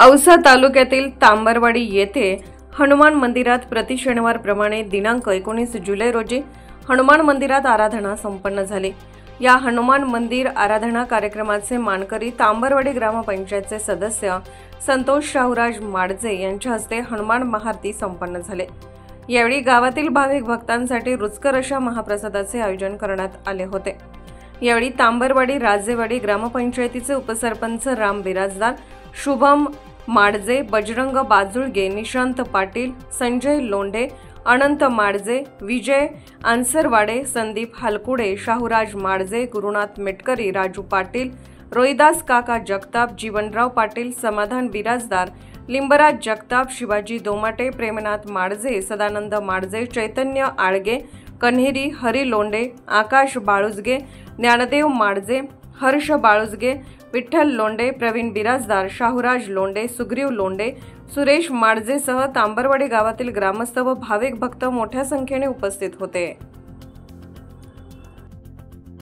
औसा तालुक्यातील तांबरवाडी येथे हनुमान मंदिरात प्रति शनिवारप्रमाणे दिनांक 19 जुलै रोजी हनुमान मंदिरात आराधना संपन्न झाली। या हनुमान मंदिर आराधना कार्यक्रमाचे मानकरी तांबरवाडी ग्रामपंचायतचे सदस्य संतोष शाहूराज माडजे यांच्या हस्ते हनुमान महाआरती संपन्न झाले। यावेळी गावातील भाविक भक्तांसाठी रुचकर अशा महाप्रसादाचे आयोजन करण्यात आले होते। यावेळी तांबरवाडी राजेवाडी ग्रामपंचायतीचे उपसरपंच राम बिराजदार, शुभम माडजे, बजरंग बाजुळगे, निशांत पाटील, संजय लोंढे, अनंत माडजे, विजय आंसरवाडे, संदीप हलकुडे, शाहूराज माडजे, गुरुनाथ मेटकरी, राजू पाटील, रोहिदास काका जगताप, जीवनराव पाटील, समाधान बिराजदार, लिंबराज जगताप, शिवाजी दोमाटे, प्रेमनाथ माडजे, सदानंद माडजे, चैतन्य आळगे, कन्हेरी, हरी लोंढे, आकाश बाळुजगे, ज्ञानदेव माडजे, हर्ष बाळुजगे, विठ्ठल लोंढे, प्रवीण बिराजदार, शाहूराज लोंढे, सुग्रीव लोंढे, सुरेश माडजेसह तांबरवाडी गावातील ग्रामस्थ व भाविक भक्त मोठ्या संख्येने उपस्थित होते।